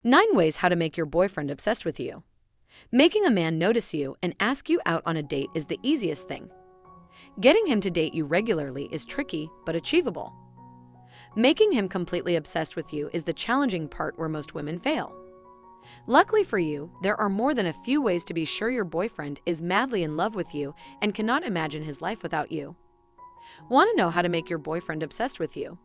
9 ways how to make your boyfriend obsessed with you. Making a man notice you and ask you out on a date is the easiest thing. Getting him to date you regularly is tricky but achievable. Making him completely obsessed with you is the challenging part where most women fail. Luckily for you, there are more than a few ways to be sure your boyfriend is madly in love with you and cannot imagine his life without you. Want to know how to make your boyfriend obsessed with you?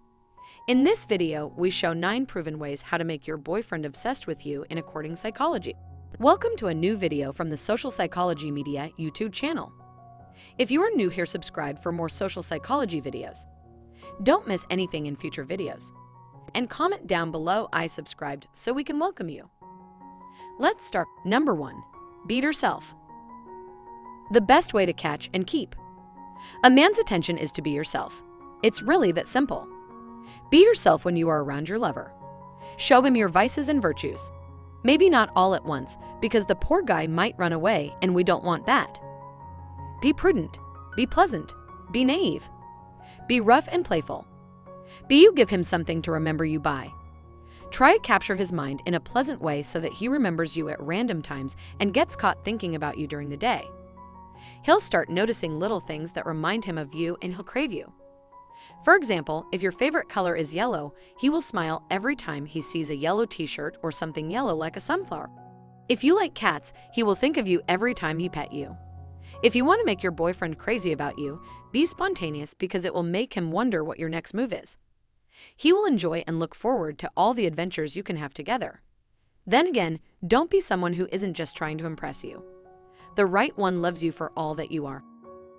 In this video, we show 9 proven ways how to make your boyfriend obsessed with you in According Psychology. Welcome to a new video from the Social Psychology Media YouTube channel. If you are new here, subscribe for more social psychology videos. Don't miss anything in future videos. And comment down below "I subscribed" so we can welcome you. Let's start. Number 1. Be yourself. The best way to catch and keep a man's attention is to be yourself. It's really that simple. Be yourself when you are around your lover. Show him your vices and virtues. Maybe not all at once, because the poor guy might run away and we don't want that. Be prudent. Be pleasant. Be naive. Be rough and playful. Be you. Give him something to remember you by. Try to capture his mind in a pleasant way so that he remembers you at random times and gets caught thinking about you during the day. He'll start noticing little things that remind him of you and he'll crave you. For example, if your favorite color is yellow, he will smile every time he sees a yellow t-shirt or something yellow like a sunflower. If you like cats, he will think of you every time he pet you. If you want to make your boyfriend crazy about you, be spontaneous because it will make him wonder what your next move is. He will enjoy and look forward to all the adventures you can have together. Then again, don't be someone who isn't just trying to impress you. The right one loves you for all that you are.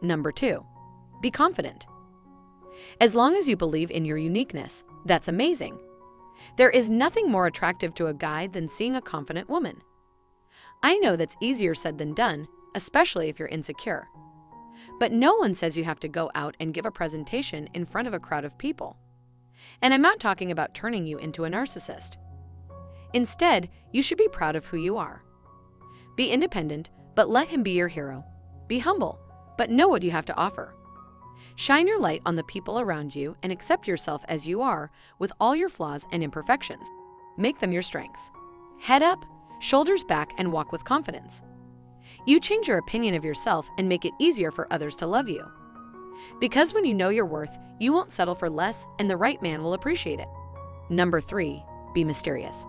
Number 2. Be confident. As long as you believe in your uniqueness, that's amazing. There is nothing more attractive to a guy than seeing a confident woman. I know that's easier said than done, especially if you're insecure. But no one says you have to go out and give a presentation in front of a crowd of people. And I'm not talking about turning you into a narcissist. Instead, you should be proud of who you are. Be independent, but let him be your hero. Be humble, but know what you have to offer. Shine your light on the people around you and accept yourself as you are with all your flaws and imperfections. Make them your strengths. Head up, shoulders back, and walk with confidence. You change your opinion of yourself and make it easier for others to love you. Because when you know your worth, you won't settle for less and the right man will appreciate it. Number 3. Be mysterious.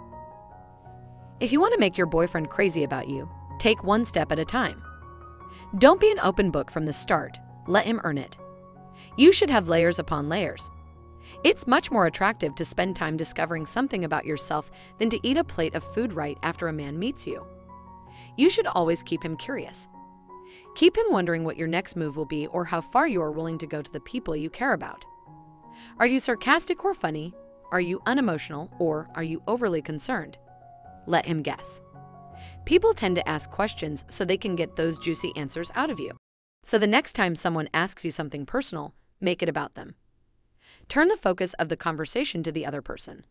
If you want to make your boyfriend crazy about you, take one step at a time. Don't be an open book from the start. Let him earn it. You should have layers upon layers. It's much more attractive to spend time discovering something about yourself than to eat a plate of food right after a man meets you. You should always keep him curious. Keep him wondering what your next move will be or how far you are willing to go to the people you care about. Are you sarcastic or funny? Are you unemotional or are you overly concerned? Let him guess. People tend to ask questions so they can get those juicy answers out of you. So the next time someone asks you something personal, make it about them. Turn the focus of the conversation to the other person.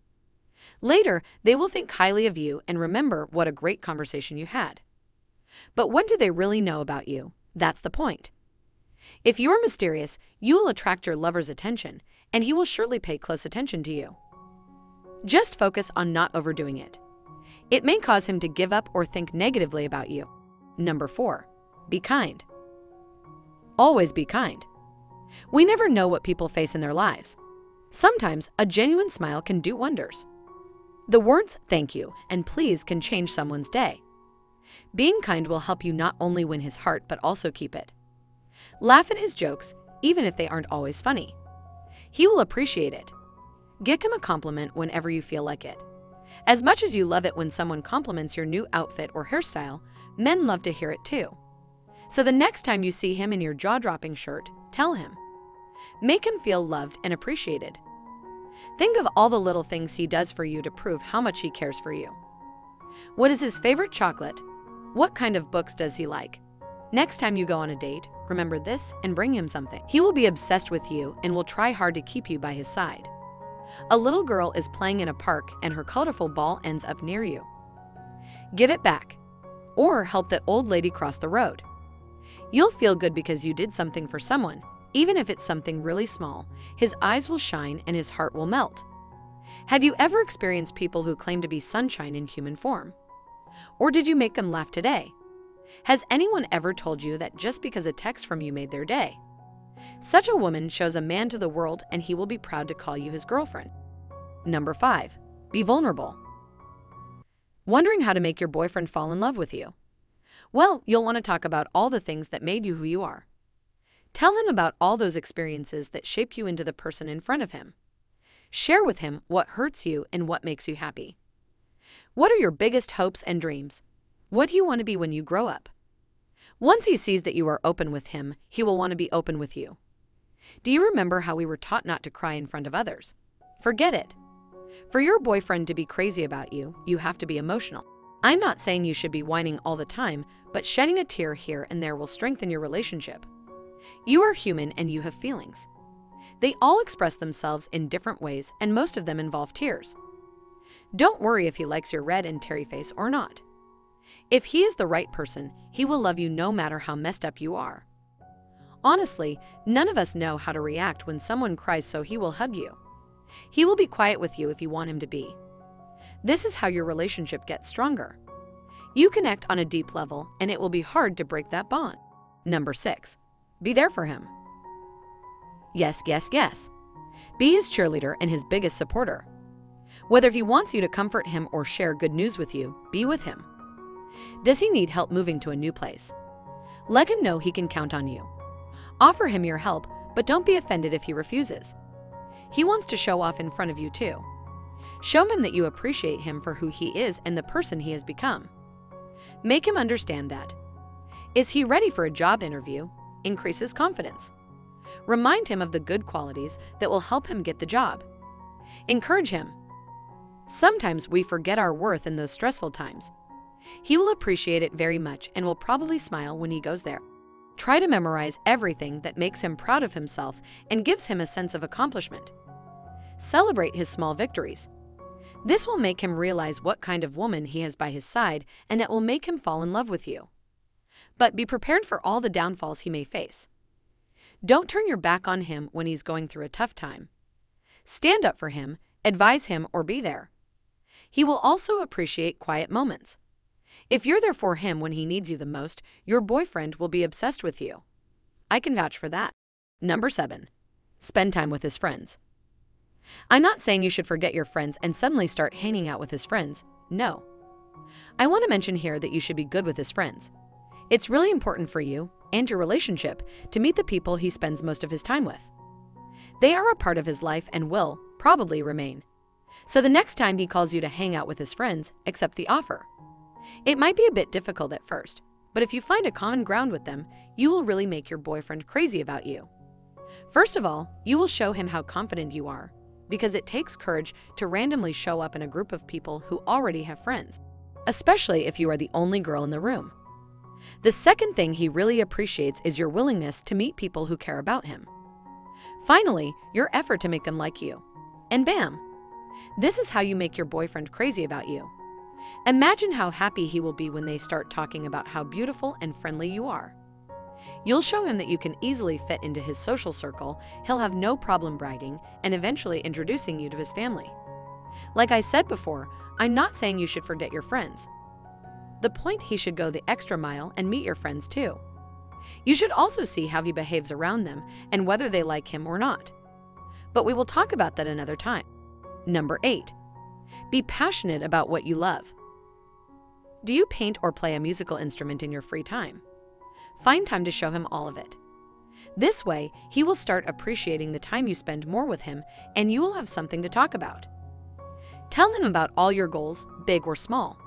Later, they will think highly of you and remember what a great conversation you had. But what do they really know about you? That's the point. If you are mysterious, you will attract your lover's attention, and he will surely pay close attention to you. Just focus on not overdoing it. It may cause him to give up or think negatively about you. Number 4. Be kind. Always be kind. We never know what people face in their lives. Sometimes a genuine smile can do wonders. The words "thank you" and "please" can change someone's day. Being kind will help you not only win his heart but also keep it. Laugh at his jokes, even if they aren't always funny. He will appreciate it. Give him a compliment whenever you feel like it. As much as you love it when someone compliments your new outfit or hairstyle, men love to hear it too. So the next time you see him in your jaw-dropping shirt, tell him. Make him feel loved and appreciated. Think of all the little things he does for you to prove how much he cares for you. What is his favorite chocolate? What kind of books does he like? Next time you go on a date, remember this and bring him something. He will be obsessed with you and will try hard to keep you by his side. A little girl is playing in a park and her colorful ball ends up near you. Give it back. Or help that old lady cross the road. You'll feel good because you did something for someone, even if it's something really small. His eyes will shine and his heart will melt. Have you ever experienced people who claim to be sunshine in human form? Or did you make them laugh today? Has anyone ever told you that just because a text from you made their day? Such a woman shows a man to the world and he will be proud to call you his girlfriend. Number 5. Be vulnerable. Wondering how to make your boyfriend fall in love with you? Well, you'll want to talk about all the things that made you who you are. Tell him about all those experiences that shaped you into the person in front of him. Share with him what hurts you and what makes you happy. What are your biggest hopes and dreams? What do you want to be when you grow up? Once he sees that you are open with him, he will want to be open with you. Do you remember how we were taught not to cry in front of others? Forget it. For your boyfriend to be crazy about you, you have to be emotional. I'm not saying you should be whining all the time, but shedding a tear here and there will strengthen your relationship. You are human and you have feelings. They all express themselves in different ways and most of them involve tears. Don't worry if he likes your red and teary face or not. If he is the right person, he will love you no matter how messed up you are. Honestly, none of us know how to react when someone cries, so he will hug you. He will be quiet with you if you want him to be. This is how your relationship gets stronger. You connect on a deep level and it will be hard to break that bond. Number 6. Be there for him. Yes, yes, yes. Be his cheerleader and his biggest supporter. Whether he wants you to comfort him or share good news with you, be with him. Does he need help moving to a new place? Let him know he can count on you. Offer him your help, but don't be offended if he refuses. He wants to show off in front of you too. Show him that you appreciate him for who he is and the person he has become. Make him understand that. Is he ready for a job interview? Increase his confidence. Remind him of the good qualities that will help him get the job. Encourage him. Sometimes we forget our worth in those stressful times. He will appreciate it very much and will probably smile when he goes there. Try to memorize everything that makes him proud of himself and gives him a sense of accomplishment. Celebrate his small victories. This will make him realize what kind of woman he has by his side, and it will make him fall in love with you. But be prepared for all the downfalls he may face. Don't turn your back on him when he's going through a tough time. Stand up for him, advise him, or be there. He will also appreciate quiet moments. If you're there for him when he needs you the most, your boyfriend will be obsessed with you. I can vouch for that. Number 7. Spend time with his friends. I'm not saying you should forget your friends and suddenly start hanging out with his friends. No. I want to mention here that you should be good with his friends. It's really important for you and your relationship to meet the people he spends most of his time with. They are a part of his life and will probably remain. So the next time he calls you to hang out with his friends, accept the offer. It might be a bit difficult at first, but if you find a common ground with them, you will really make your boyfriend crazy about you. First of all, you will show him how confident you are, because it takes courage to randomly show up in a group of people who already have friends, especially if you are the only girl in the room. The second thing he really appreciates is your willingness to meet people who care about him. Finally, your effort to make them like you. And bam! This is how you make your boyfriend crazy about you. Imagine how happy he will be when they start talking about how beautiful and friendly you are. You'll show him that you can easily fit into his social circle, he'll have no problem bragging, and eventually introducing you to his family. Like I said before, I'm not saying you should forget your friends. The point, he should go the extra mile and meet your friends too. You should also see how he behaves around them and whether they like him or not. But we will talk about that another time. Number 8. Be passionate about what you love. Do you paint or play a musical instrument in your free time? Find time to show him all of it. This way, he will start appreciating the time you spend more with him, and you will have something to talk about. Tell him about all your goals, big or small.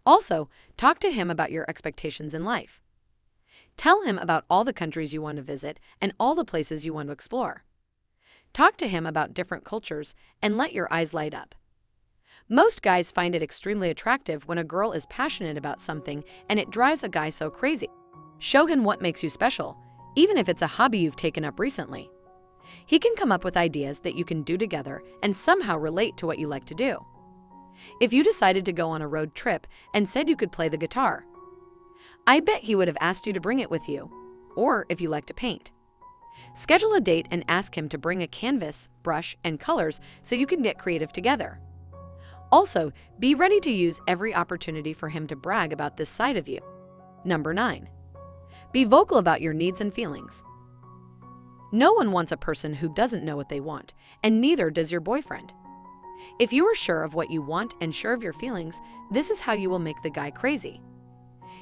Also, talk to him about your expectations in life. Tell him about all the countries you want to visit and all the places you want to explore. Talk to him about different cultures and let your eyes light up. Most guys find it extremely attractive when a girl is passionate about something, and it drives a guy so crazy. Show him what makes you special, even if it's a hobby you've taken up recently. He can come up with ideas that you can do together and somehow relate to what you like to do. If you decided to go on a road trip and said you could play the guitar, I bet he would have asked you to bring it with you, or if you like to paint. Schedule a date and ask him to bring a canvas, brush, and colors so you can get creative together. Also, be ready to use every opportunity for him to brag about this side of you. Number 9. Be vocal about your needs and feelings. No one wants a person who doesn't know what they want, and neither does your boyfriend. If you are sure of what you want and sure of your feelings, this is how you will make the guy crazy.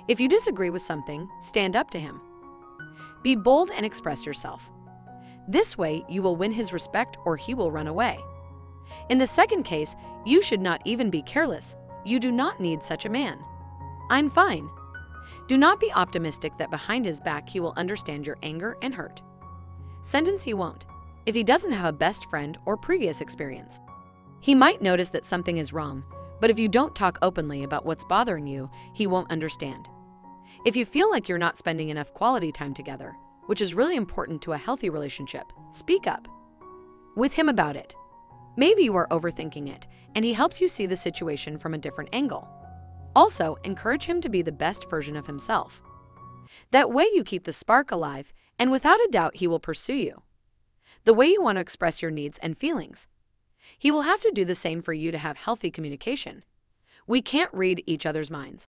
If you disagree with something, stand up to him. Be bold and express yourself. This way, you will win his respect or he will run away. In the second case, you should not even be careless. You do not need such a man. I'm fine. Do not be optimistic that behind his back he will understand your anger and hurt. Sentence he won't, if he doesn't have a best friend or previous experience. He might notice that something is wrong, but if you don't talk openly about what's bothering you, he won't understand. If you feel like you're not spending enough quality time together, which is really important to a healthy relationship, speak up with him about it. Maybe you are overthinking it, and he helps you see the situation from a different angle. Also, encourage him to be the best version of himself. That way you keep the spark alive, and without a doubt he will pursue you the way you want to express your needs and feelings. He will have to do the same for you to have healthy communication. We can't read each other's minds.